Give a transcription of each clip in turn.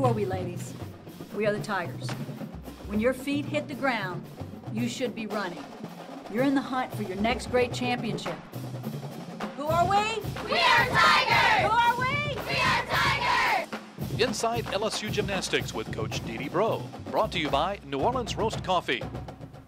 are we, ladies? We are the Tigers. When your feet hit the ground, you should be running. You're in the hunt for your next great championship. Who are we? We are Tigers! Who are we? We are Tigers! Inside LSU Gymnastics with Coach D-D Breaux. Brought to you by New Orleans Roast Coffee.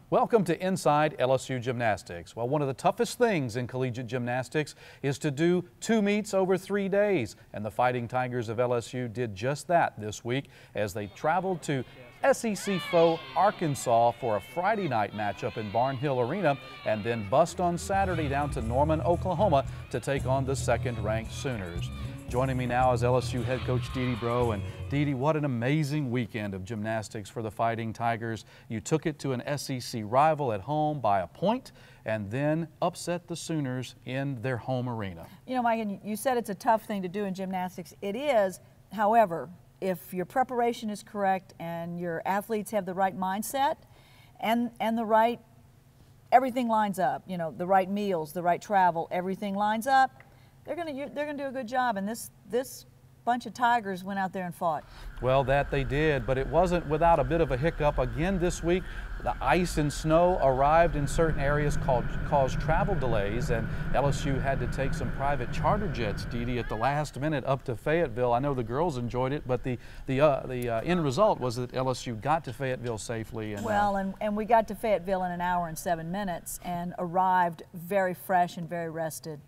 Welcome to Inside LSU Gymnastics. Well, one of the toughest things in collegiate gymnastics is to do 2 meets over 3 days. And the Fighting Tigers of LSU did just that this week as they traveled to SEC foe Arkansas for a Friday night matchup in Barnhill Arena and then bust on Saturday down to Norman, Oklahoma to take on the second-ranked Sooners. Joining me now is LSU head coach D-D Breaux. And D-D, what an amazing weekend of gymnastics for the Fighting Tigers. You took it to an SEC rival at home by a point and then upset the Sooners in their home arena. You know, Mike, and you said it's a tough thing to do in gymnastics. It is, however, if your preparation is correct and your athletes have the right mindset and the right, everything lines up, you know, the right meals, the right travel, everything lines up, they're gonna do a good job. And this bunch of Tigers went out there and fought. Well, that they did, but it wasn't without a bit of a hiccup. Again this week, the ice and snow arrived in certain areas, caused travel delays, and LSU had to take some private charter jets, D-D, at the last minute up to Fayetteville. I know the girls enjoyed it, but the end result was that LSU got to Fayetteville safely. And, and we got to Fayetteville in 1 hour and 7 minutes and arrived very fresh and very rested.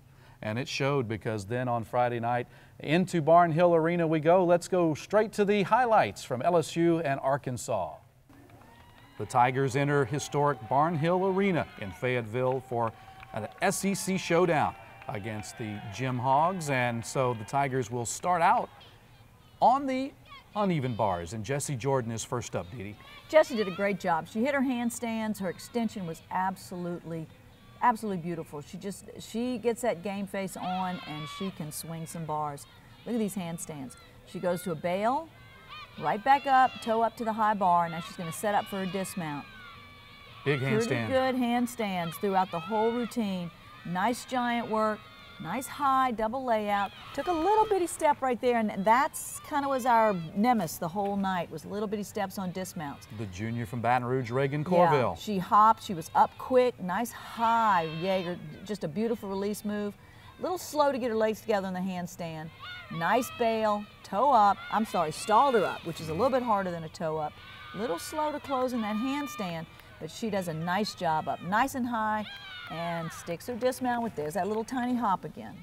And it showed, because then on Friday night into Barnhill Arena we go. Let's go straight to the highlights from LSU and Arkansas. The Tigers enter historic Barnhill Arena in Fayetteville for an SEC showdown against the Gym Hogs. And so the Tigers will start out on the uneven bars. And Jessie Jordan is first up, Dee Dee. Jessie did a great job. She hit her handstands. Her extension was absolutely beautiful. She gets that game face on and she can swing some bars. Look at these handstands. She goes to a bail, right back up, toe up to the high bar. Now she's going to set up for a dismount. Big handstand. Pretty good handstands throughout the whole routine. Nice giant work, nice high double layout. Took a little bitty step right there, and that's kind of was our nemesis the whole night, was little bitty steps on dismounts. The junior from Baton Rouge, Rheagan Courville. Yeah, she hopped, she was up quick, nice high Jaeger, just a beautiful release move. A little slow to get her legs together in the handstand. Nice bail, toe up, stalled her up, which is a little bit harder than a toe up. A little slow to close in that handstand, but she does a nice job up, nice and high, and sticks her dismount with there's that little tiny hop again.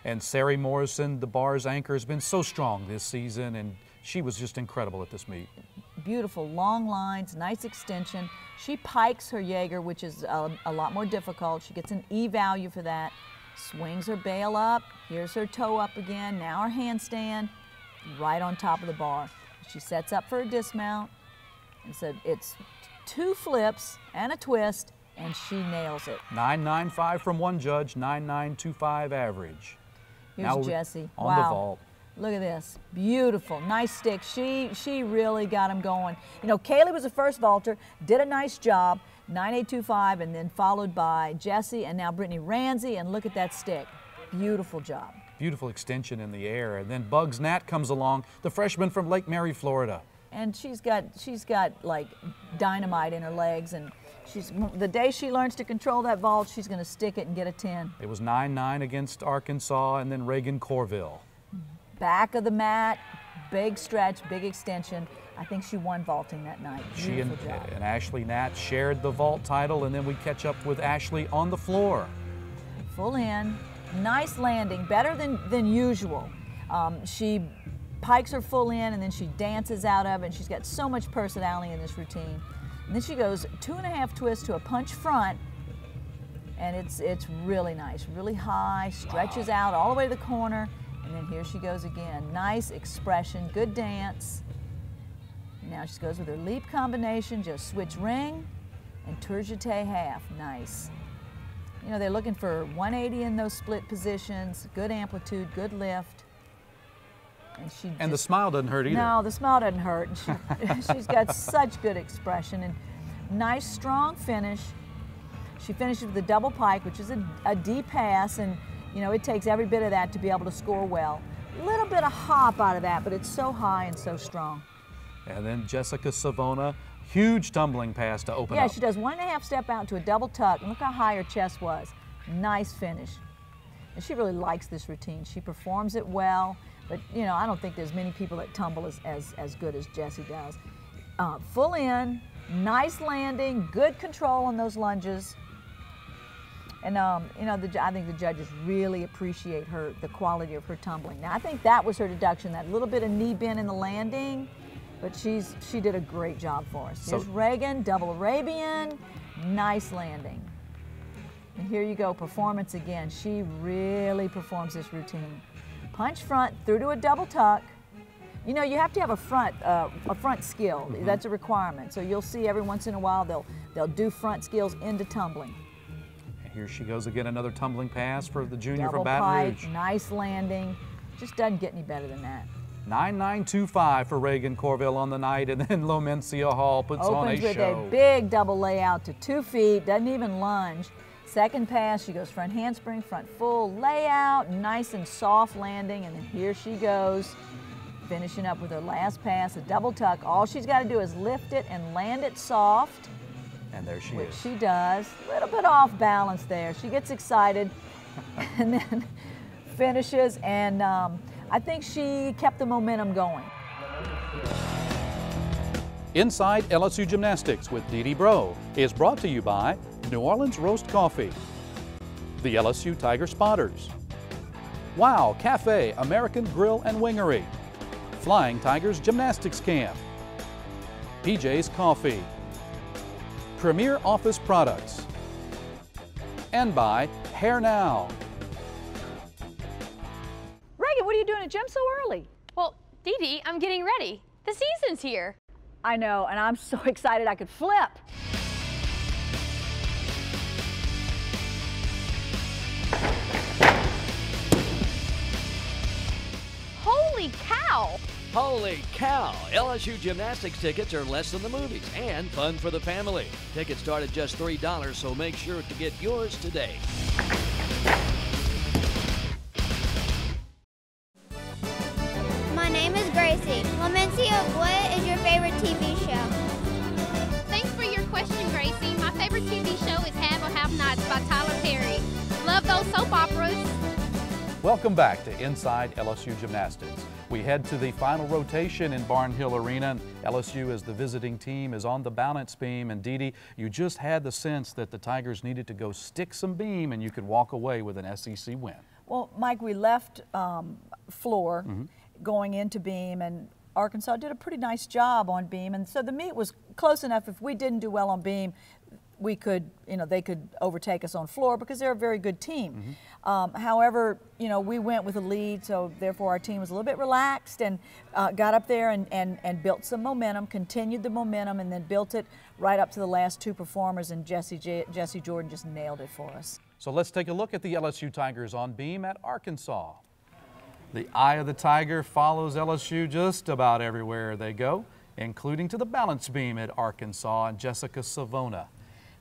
And Sarie Morrison, the bar's anchor, has been so strong this season, and she was just incredible at this meet. Beautiful long lines, nice extension. She pikes her Jaeger, which is a lot more difficult. She gets an E value for that. Swings her bail up. Here's her toe up again. Now her handstand right on top of the bar. She sets up for a dismount. And so it's 2 flips and a twist, and she nails it. 9.95 from one judge, 9.925 average. Here's now Jessie. On the vault. Look at this. Beautiful. Nice stick. She really got him going. You know, Kaylee was the first vaulter, did a nice job, 9.825, and then followed by Jessie, and now Brittany Ramsey, and look at that stick. Beautiful job. Beautiful extension in the air. And then Bugs Gnat comes along, the freshman from Lake Mary, Florida. And she's got like dynamite in her legs, and the day she learns to control that vault, she's going to stick it and get a 10. It was 9.9 against Arkansas, and then Rheagan Courville. Back of the mat, big stretch, big extension. I think she won vaulting that night. She and Ashleigh Gnat shared the vault title, and then we catch up with Ashleigh on the floor. Full in, nice landing, better than usual. She pikes her full in, and then she dances out of it, and she's got so much personality in this routine. And then she goes 2.5 twists to a punch front, and it's really nice, really high, stretches out all the way to the corner, and then here she goes again. Nice expression, good dance. Now she goes with her leap combination, just switch ring, and tour jeté half, nice. You know, they're looking for 180 in those split positions, good amplitude, good lift. And the smile doesn't hurt either. No, the smile doesn't hurt. She's got such good expression and nice, strong finish. She finishes with a double pike, which is a D pass, and you know it takes every bit of that to be able to score well. A little bit of hop out of that, but it's so high and so strong. And then Jessica Savona, huge tumbling pass to open up. Yeah, she does 1.5 step out to a double tuck, and look how high her chest was. Nice finish. And she really likes this routine. She performs it well, but you know, I don't think there's many people that tumble as good as Jessie does. Full in, nice landing, good control on those lunges. And you know, I think the judges really appreciate the quality of her tumbling. Now, I think that was her deduction, that little bit of knee bend in the landing, but she did a great job for us. Here's Rheagan, double Arabian, nice landing. And here you go, performance again. She really performs this routine. Punch front, through to a double tuck. You know, you have to have a front skill. Mm-hmm. That's a requirement. So you'll see every once in a while they'll do front skills into tumbling. And here she goes again, another tumbling pass for the junior double from Baton pike, Rouge. nice landing. Just doesn't get any better than that. 9.925 for Rheagan Courville on the night, and then Lomencia Hall puts on a Opens with show. a big double layout to 2 feet, doesn't even lunge. Second pass, she goes front handspring, front full layout, nice and soft landing, and then here she goes, finishing up with her last pass, a double tuck. All she's got to do is lift it and land it soft. And there she which is. she does. A little bit off balance there. She gets excited and then finishes, and I think she kept the momentum going. Inside LSU Gymnastics with D-D Breaux is brought to you by New Orleans Roast Coffee, the LSU Tiger Spotters, Wow Cafe American Grill and Wingery, Flying Tigers Gymnastics Camp, PJ's Coffee, Premier Office Products, and by Hair Now. Rheagan, what are you doing at gym so early? Well, Dee, I'm getting ready. The season's here. I know, and I'm so excited I could flip. Holy cow! Holy cow! LSU Gymnastics tickets are less than the movies and fun for the family. Tickets start at just $3, so make sure to get yours today. My name is Gracie. Lamencia, what is your favorite TV show? Thanks for your question, Gracie. My favorite TV show is Have or Have Nots by Tyler Perry. Love those soap operas. Welcome back to Inside LSU Gymnastics. We head to the final rotation in Barnhill Arena. LSU, as the visiting team, is on the balance beam. And Dee, you just had the sense that the Tigers needed to go stick some beam and you could walk away with an SEC win. Well, Mike, we left floor going into beam, and Arkansas did a pretty nice job on beam. And so the meet was close enough. If we didn't do well on beam, we could, you know, they could overtake us on floor because they're a very good team. However, you know, we went with a lead, so therefore our team was a little bit relaxed and got up there and built some momentum, continued the momentum, and then built it right up to the last 2 performers, and Jessie Jordan just nailed it for us. So let's take a look at the LSU Tigers on beam at Arkansas. The eye of the Tiger follows LSU just about everywhere they go, including to the balance beam at Arkansas and Jessica Savona.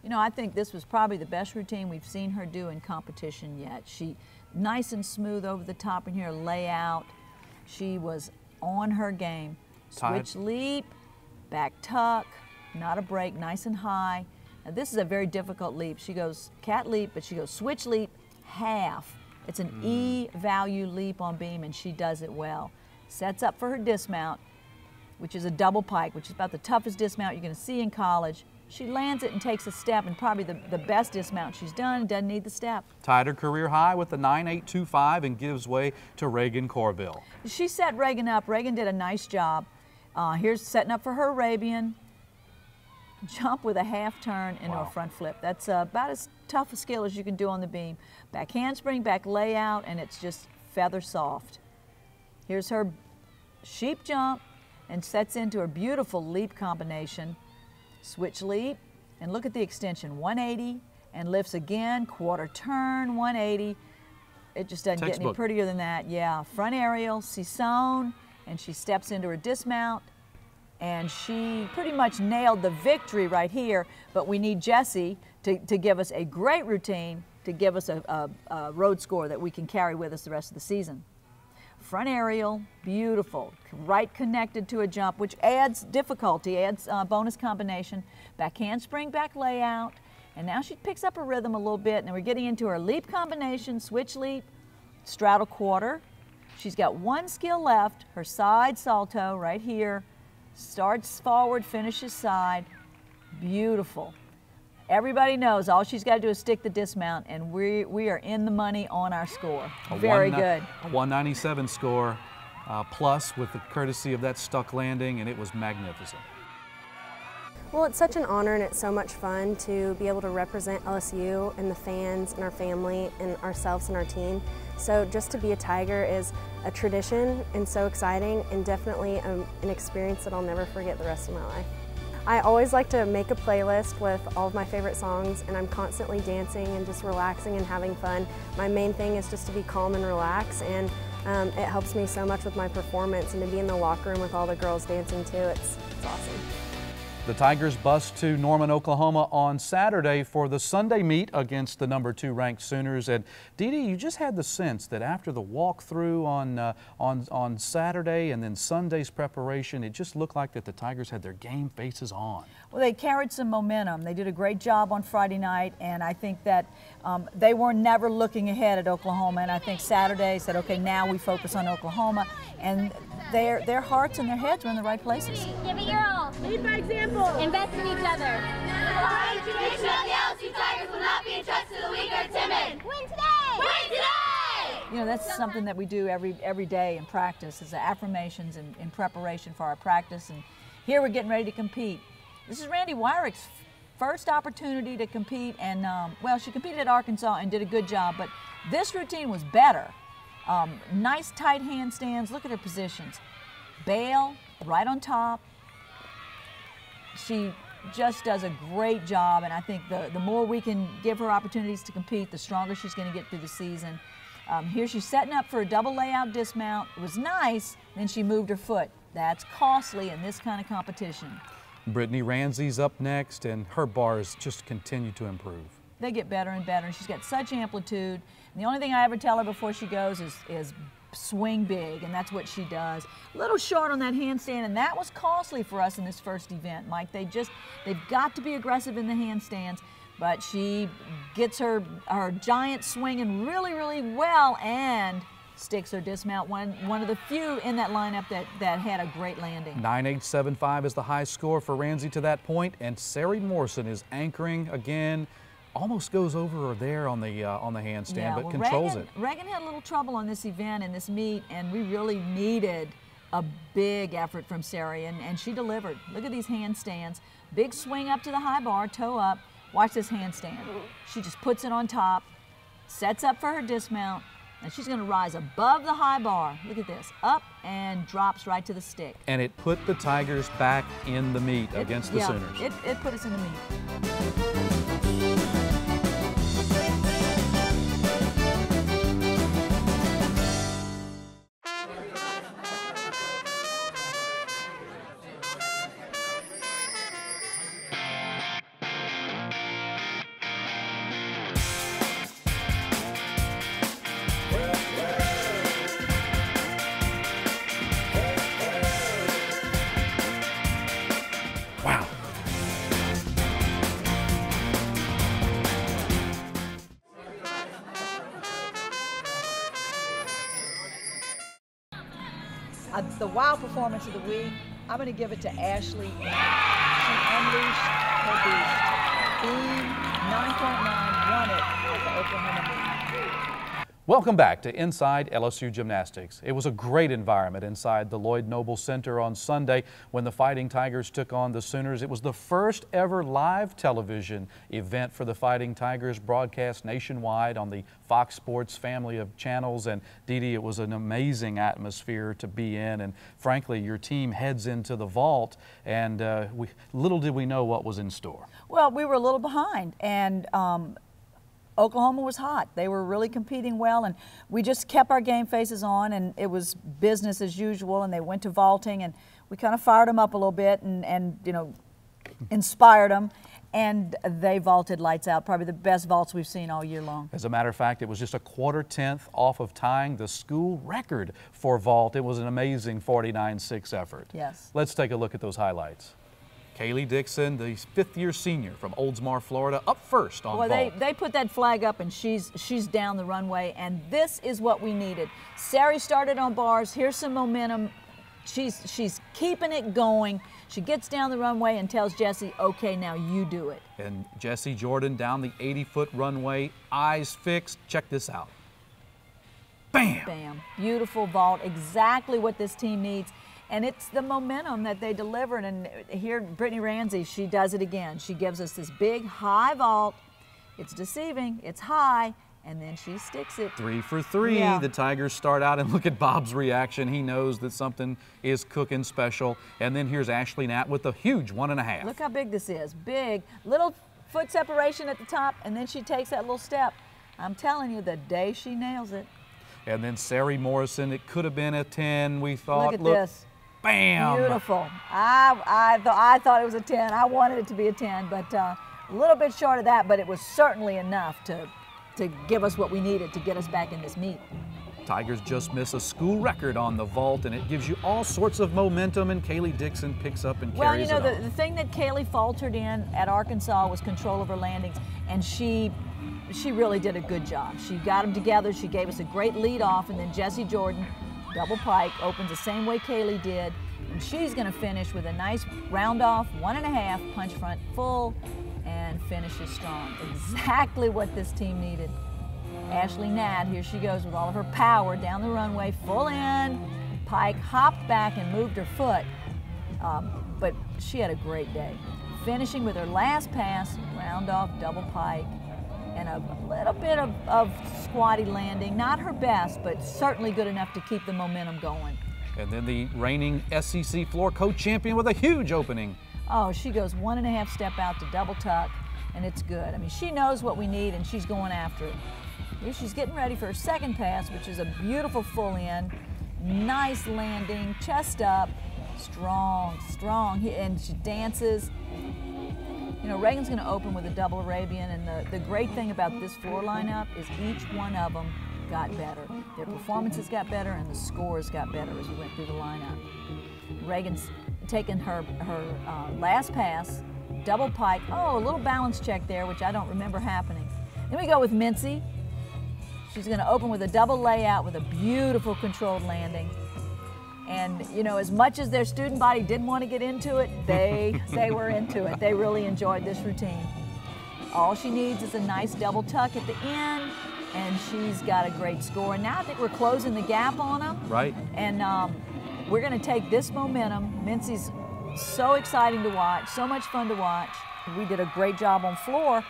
You know, I think this was probably the best routine we've seen her do in competition yet. She nice and smooth over the top in here, layout. She was on her game. Switch leap, back tuck, not a break, nice and high. Now this is a very difficult leap. She goes cat leap, but she goes switch leap, half. It's an E value leap on beam, and she does it well. Sets up for her dismount, which is a double pike, which is about the toughest dismount you're going to see in college. She lands it and takes a step, and probably the best dismount she's done, doesn't need the step. Tied her career high with the 9.825 and gives way to Rheagan Courville. She set Rheagan up. Rheagan did a nice job. Here's setting up for her Arabian. Jump with a half turn into a front flip. That's about as tough a skill as you can do on the beam. Back handspring, back layout, and it's just feather soft. Here's her sheep jump and sets into her beautiful leap combination. Switch leap, and look at the extension, 180, and lifts again, quarter turn, 180. It just doesn't get any prettier than that. Yeah, front aerial, Sisson, and she steps into her dismount, and she pretty much nailed the victory right here, but we need Jessie to give us a great routine, to give us a road score that we can carry with us the rest of the season. front aerial, beautiful, right connected to a jump, which adds difficulty, adds bonus combination, back handspring, back layout, and now she picks up her rhythm a little bit, and we're getting into her leap combination, switch leap, straddle quarter. She's got one skill left, her side salto right here, starts forward, finishes side, beautiful. Everybody knows all she's got to do is stick the dismount, and we are in the money on our score. Very good. 197 score plus with the courtesy of that stuck landing, and it was magnificent. Well, it's such an honor and it's so much fun to be able to represent LSU and the fans and our family and ourselves and our team. So just to be a Tiger is a tradition and so exciting, and definitely an experience that I'll never forget the rest of my life. I always like to make a playlist with all of my favorite songs, and I'm constantly dancing and just relaxing and having fun. My main thing is just to be calm and relax, and it helps me so much with my performance, and to be in the locker room with all the girls dancing too, it's awesome. The Tigers bus to Norman, Oklahoma on Saturday for the Sunday meet against the #2 ranked Sooners. And D-D, you just had the sense that after the walkthrough on Saturday and then Sunday's preparation, it just looked like that the Tigers had their game faces on. Well, they carried some momentum. They did a great job on Friday night, and I think that they were never looking ahead at Oklahoma. And I think Saturday said, okay, now we focus on Oklahoma, and their hearts and their heads were in the right places. Give it your all. Lead by example. Invest in each other. The pride and tradition of the LSU Tigers will not be entrusted to the weak or timid. Win today! Win today! You know, that's something that we do every day in practice, is the affirmations in preparation for our practice. And here we're getting ready to compete. This is Randy Wyrick's first opportunity to compete, and well, she competed at Arkansas and did a good job, but this routine was better. Nice tight handstands. Look at her positions. Bail right on top. She just does a great job, and I think the more we can give her opportunities to compete, the stronger she's going to get through the season. Here she's setting up for a double layout dismount. It was nice, then she moved her foot. That's costly in this kind of competition. Brittany Ramsey's up next, and her bars just continue to improve. They get better and better, and she's got such amplitude. And the only thing I ever tell her before she goes is swing big, and that's what she does. A little short on that handstand, and that was costly for us in this first event, Mike. They've got to be aggressive in the handstands, but she gets her giant swinging really, really well and sticks her dismount, one of the few in that lineup that had a great landing. 9.875 is the high score for Ramsey to that point, and Sarie Morrison is anchoring again. Almost goes over there on the handstand, yeah, but controls it. Rheagan had a little trouble on this event and this meet, and we really needed a big effort from Sarie, and she delivered. Look at these handstands. Big swing up to the high bar, toe up. Watch this handstand. She just puts it on top, sets up for her dismount, and she's going to rise above the high bar. Look at this. Up and drops right to the stick. And it put the Tigers back in the meet against the Sooners. It put us in the meet. Wow. The wow performance of the week, I'm going to give it to Ashleigh Gnat. She unleashed her beast. Beam 9.9 won it at the Oklahoma meet. Welcome back to Inside LSU Gymnastics. It was a great environment inside the Lloyd Noble Center on Sunday when the Fighting Tigers took on the Sooners. It was the first ever live television event for the Fighting Tigers, broadcast nationwide on the Fox Sports family of channels. And D-D, it was an amazing atmosphere to be in. And frankly, your team heads into the vault, and little did we know what was in store. Well, we were a little behind, and Oklahoma was hot. They were really competing well, and we just kept our game faces on, and it was business as usual, and they went to vaulting, and we kind of fired them up a little bit and you know, inspired them. and they vaulted lights out, probably the best vaults we've seen all year long. As a matter of fact, it was just a 1/4 tenth off of tying the school record for vault. It was an amazing 49.6 effort. Yes. Let's take a look at those highlights. Kaylee Dixon, the 5th-year senior from Oldsmar, Florida, up first on vault. They put that flag up, and she's down the runway, and this is what we needed. Sarie started on bars. Here's some momentum. She's keeping it going. She gets down the runway and tells Jessie, okay, now you do it. And Jessie Jordan down the 80-foot runway, eyes fixed. Check this out. Bam! Bam. Beautiful vault, exactly what this team needs. And it's the momentum that they delivered. And here, Brittany Ramsey, she does it again. She gives us this big, high vault. It's deceiving. It's high. And then she sticks it. 3 for 3. Yeah. The Tigers start out, and look at Bob's reaction. He knows that something is cooking special. And then here's Ashleigh Gnat with a huge 1.5. Look how big this is. Big. Little foot separation at the top, and then she takes that little step. I'm telling you, the day she nails it. And then Sarie Morrison, it could have been a 10, we thought. Look at this. Bam! Beautiful. I thought it was a 10. I wanted it to be a 10, but a little bit short of that, but it was certainly enough to give us what we needed to get us back in this meet. Tigers just miss a school record on the vault, and it gives you all sorts of momentum, and Kaylee Dixon picks up and carries it on. Well, you know, the thing that Kaylee faltered in at Arkansas was control of her landings, and she really did a good job. She got them together. She gave us a great lead off, and then Jessie Jordan, double pike, opens the same way Kaylee did, and she's going to finish with a nice round off, 1.5, punch front full, and finishes strong. Exactly what this team needed. Ashleigh Gnat, here she goes with all of her power down the runway, full in, pike, hopped back and moved her foot, but she had a great day. Finishing with her last pass, round off, double pike, and a little bit of squatty landing. Not her best, but certainly good enough to keep the momentum going. And then the reigning SEC floor co-champion with a huge opening. Oh, she goes 1.5 step out to double tuck, and it's good. I mean, she knows what we need, and she's going after it. Here she's getting ready for her second pass, which is a beautiful full in. Nice landing, chest up, strong, strong, and she dances. You know, Rheagan's going to open with a double Arabian, and the great thing about this floor lineup is each one of them got better. Their performances got better, and the scores got better as we went through the lineup. Rheagan's taken her last pass, double pike. Oh, a little balance check there, which I don't remember happening. Then we go with Mincy. She's going to open with a double layout with a beautiful controlled landing. And, you know, as much as their student body didn't want to get into it, they were into it. They really enjoyed this routine. All she needs is a nice double tuck at the end, and she's got a great score. And now I think we're closing the gap on them. Right. And we're going to take this momentum. Mincy's so exciting to watch, so much fun to watch. We did a great job on floor.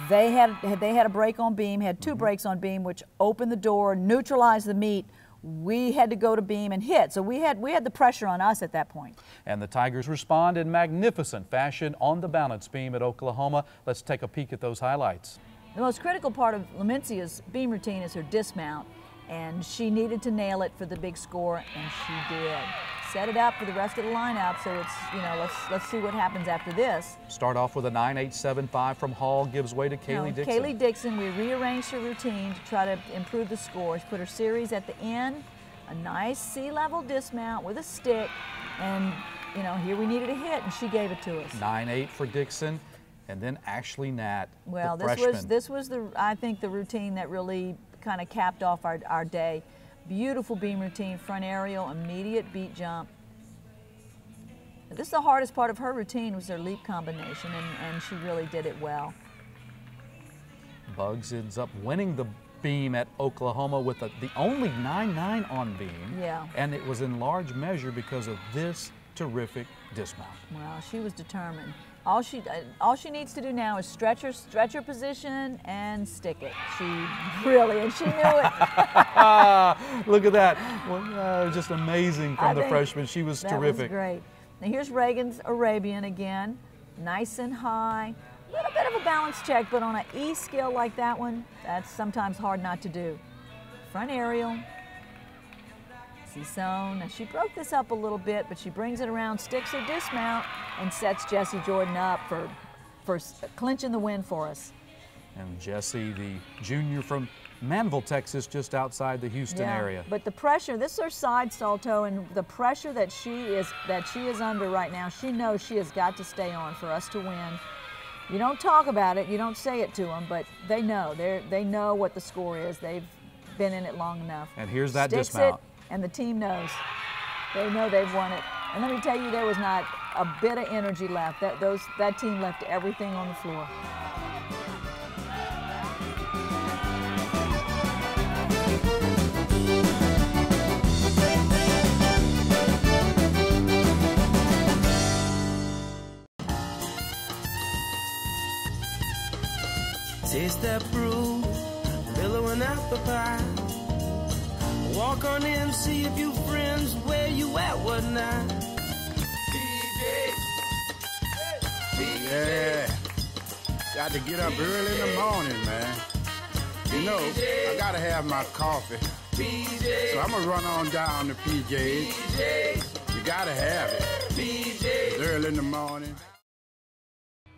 They had a break on beam, had 2 breaks on beam, which opened the door, neutralized the meet. We had to go to beam and hit, so we had the pressure on us at that point. And the Tigers respond in magnificent fashion on the balance beam at Oklahoma. Let's take a peek at those highlights. The most critical part of Lamencia's beam routine is her dismount, and she needed to nail it for the big score, and she did. Set it up for the rest of the lineup, so it's, you know, let's see what happens after this. Start off with a 9.875 from Hall, gives way to Kaylee Dixon. Kaylee Dixon, we rearranged her routine to try to improve the scores. Put her series at the end, a nice sea-level dismount with a stick, and, you know, here we needed a hit, and she gave it to us. 9.8 for Dixon, and then Ashleigh Gnat, well, the freshman. this was I think the routine that really kind of capped off our day. Beautiful beam routine, front aerial, immediate beat jump. This is the hardest part of her routine, was her leap combination, and she really did it well. Bugs ends up winning the beam at Oklahoma with the only 9.9 on beam. Yeah. And it was in large measure because of this terrific dismount. Well, she was determined. All she needs to do now is stretch her position and stick it. She really, and she knew it. Look at that. Well, just amazing from the freshman. She was terrific. That was great. Now here's Rheagan's Arabian again. Nice and high. A little bit of a balance check, but on an E skill like that one, that's sometimes hard not to do. Front aerial. Now she broke this up a little bit, but she brings it around, sticks her dismount, and sets Jessie Jordan up for for clinching the win for us. And Jessie, the junior from Manville, Texas, just outside the Houston area. But the pressure, this is her side salto, and the pressure that she is under right now, she knows she has got to stay on for us to win. You don't talk about it, you don't say it to them, but they know. They know what the score is. They've been in it long enough. And here's that Sticks dismount. it, and the team knows. They know they've won it. And let me tell you, there was not a bit of energy left. That team left everything on the floor. Taste that brew, pillow and apple pie. Walk on in, see a few friends, where you at, what now? Yeah, got to get up early in the morning, man. You know, I gotta have my coffee. So I'm gonna run on down to PJ's. You gotta have it. It's early in the morning.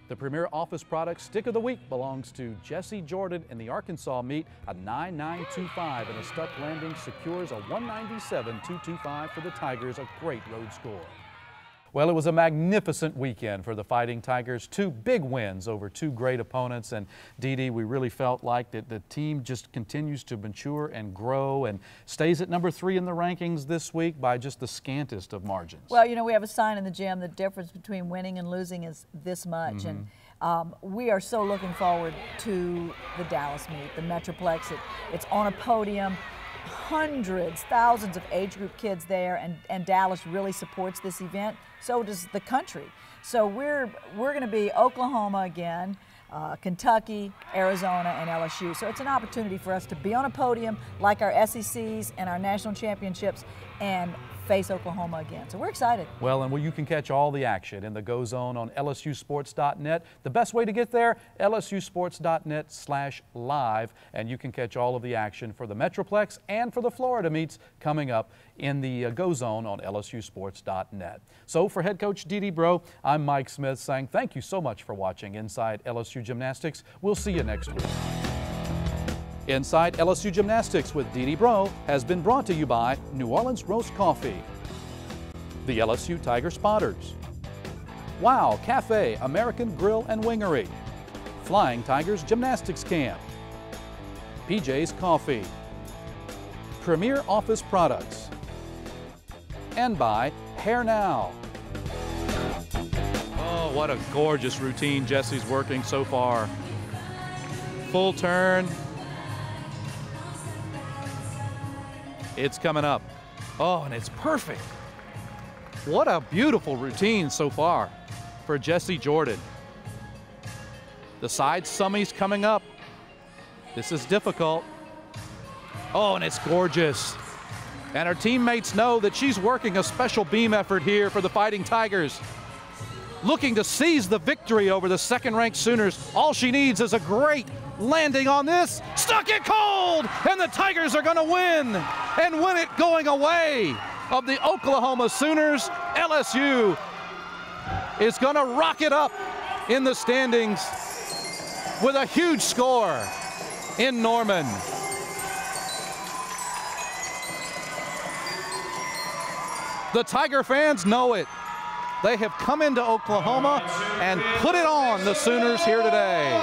The Premier Office Product Stick of the Week belongs to Jessie Jordan in the Arkansas meet. A 9.925 and a stuck landing secures a 197.225 for the Tigers, a great road score. Well, it was a magnificent weekend for the Fighting Tigers. 2 big wins over 2 great opponents. And D.D., we really felt like that the team just continues to mature and grow and stays at number 3 in the rankings this week by just the scantest of margins. Well, you know, we have a sign in the gym, the difference between winning and losing is this much. And we are so looking forward to the Dallas meet, the Metroplex. It's on a podium. Hundreds, thousands of age group kids there, and Dallas really supports this event. So does the country. So we're going to be Oklahoma again, Kentucky, Arizona, and LSU. So it's an opportunity for us to be on a podium like our SECs and our national championships and face Oklahoma again. So we're excited. Well, and you can catch all the action in the Go Zone on LSUsports.net. The best way to get there, LSUsports.net/live, and you can catch all of the action for the Metroplex and for the Florida meets coming up in the Go Zone on LSUsports.net. So for head coach D.D. Breaux, I'm Mike Smith saying thank you so much for watching Inside LSU Gymnastics. We'll see you next week. Inside LSU Gymnastics with D.D. Breaux has been brought to you by New Orleans Roast Coffee, the LSU Tiger Spotters, Wow Cafe American Grill and Wingery, Flying Tigers Gymnastics Camp, PJ's Coffee, Premier Office Products, and by Hair Now. Oh, what a gorgeous routine Jessie's working so far. Full turn. It's coming up. Oh, and it's perfect. What a beautiful routine so far for Jessie Jordan. The side summies coming up. This is difficult. Oh, and it's gorgeous. And her teammates know that she's working a special beam effort here for the Fighting Tigers. Looking to seize the victory over the second-ranked Sooners. All she needs is a great landing on this. Stuck it cold! And the Tigers are going to win. And win it going away of the Oklahoma Sooners. LSU is going to rock it up in the standings with a huge score in Norman. The Tiger fans know it. They have come into Oklahoma and put it on the Sooners here today.